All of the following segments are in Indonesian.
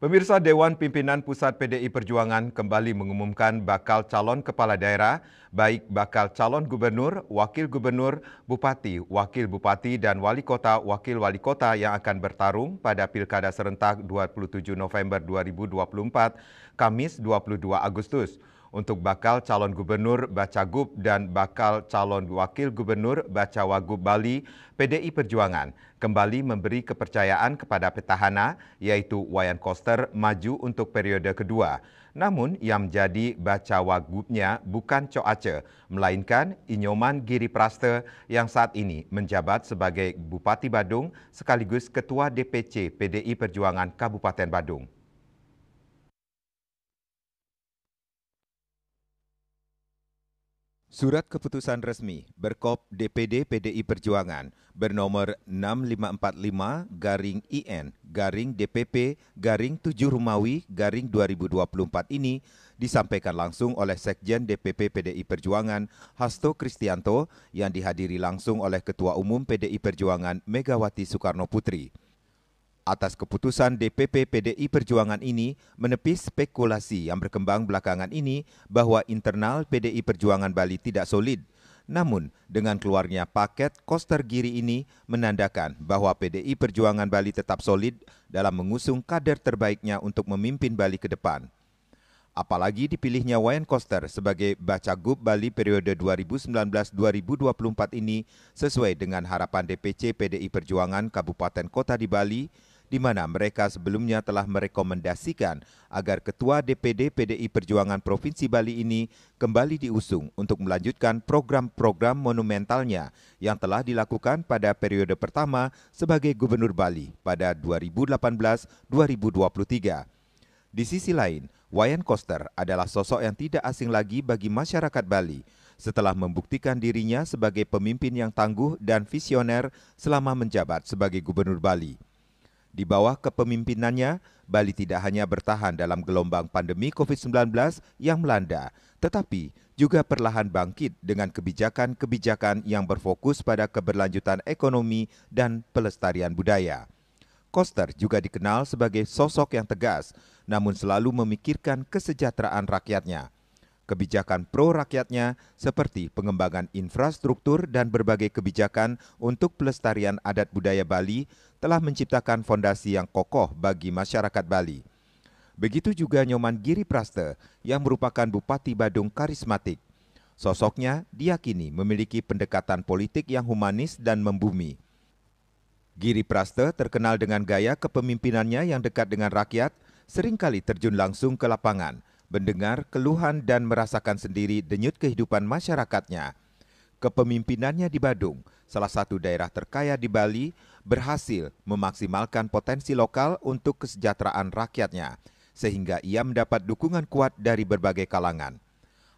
Pemirsa, Dewan Pimpinan Pusat PDI Perjuangan kembali mengumumkan bakal calon kepala daerah, baik bakal calon gubernur, wakil gubernur, bupati, wakil bupati, dan wali kota, wakil wali kota yang akan bertarung pada Pilkada Serentak 27 November 2024, Kamis 22 Agustus. Untuk bakal calon gubernur Bacagub dan bakal calon wakil gubernur Bacawagub Bali, PDI Perjuangan kembali memberi kepercayaan kepada petahana, yaitu Wayan Koster, maju untuk periode kedua. Namun yang menjadi Bacawagubnya bukan Cok Aceh, melainkan Inyoman Giri Praste yang saat ini menjabat sebagai Bupati Badung sekaligus Ketua DPC PDI Perjuangan Kabupaten Badung. Surat keputusan resmi Berkop DPD PDI Perjuangan bernomor 6545-IN-DPP-7 Romawi-2024 ini disampaikan langsung oleh Sekjen DPP PDI Perjuangan Hasto Kristianto yang dihadiri langsung oleh Ketua Umum PDI Perjuangan Megawati Soekarno Putri. Atas keputusan DPP PDI Perjuangan ini menepis spekulasi yang berkembang belakangan ini bahwa internal PDI Perjuangan Bali tidak solid. Namun, dengan keluarnya paket Koster Giri ini menandakan bahwa PDI Perjuangan Bali tetap solid dalam mengusung kader terbaiknya untuk memimpin Bali ke depan. Apalagi dipilihnya Wayan Koster sebagai Bacagub Bali periode 2019-2024 ini sesuai dengan harapan DPC PDI Perjuangan Kabupaten Kota di Bali, di mana mereka sebelumnya telah merekomendasikan agar Ketua DPD PDI Perjuangan Provinsi Bali ini kembali diusung untuk melanjutkan program-program monumentalnya yang telah dilakukan pada periode pertama sebagai Gubernur Bali pada 2018-2023. Di sisi lain, Wayan Koster adalah sosok yang tidak asing lagi bagi masyarakat Bali setelah membuktikan dirinya sebagai pemimpin yang tangguh dan visioner selama menjabat sebagai Gubernur Bali. Di bawah kepemimpinannya, Bali tidak hanya bertahan dalam gelombang pandemi COVID-19 yang melanda, tetapi juga perlahan bangkit dengan kebijakan-kebijakan yang berfokus pada keberlanjutan ekonomi dan pelestarian budaya. Koster juga dikenal sebagai sosok yang tegas, namun selalu memikirkan kesejahteraan rakyatnya. Kebijakan pro-rakyatnya seperti pengembangan infrastruktur dan berbagai kebijakan untuk pelestarian adat budaya Bali telah menciptakan fondasi yang kokoh bagi masyarakat Bali. Begitu juga Nyoman Giri Praste yang merupakan Bupati Badung karismatik. Sosoknya diyakini memiliki pendekatan politik yang humanis dan membumi. Giri Praste terkenal dengan gaya kepemimpinannya yang dekat dengan rakyat, seringkali terjun langsung ke lapangan, mendengar keluhan dan merasakan sendiri denyut kehidupan masyarakatnya. Kepemimpinannya di Badung, salah satu daerah terkaya di Bali, berhasil memaksimalkan potensi lokal untuk kesejahteraan rakyatnya, sehingga ia mendapat dukungan kuat dari berbagai kalangan.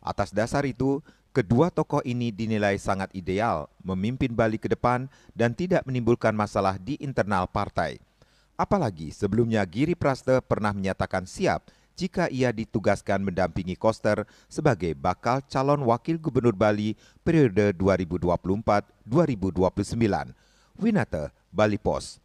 Atas dasar itu, kedua tokoh ini dinilai sangat ideal memimpin Bali ke depan dan tidak menimbulkan masalah di internal partai. Apalagi sebelumnya Giri Praste pernah menyatakan siap jika ia ditugaskan mendampingi Koster sebagai bakal calon wakil gubernur Bali periode 2024-2029. Winata, Bali Pos.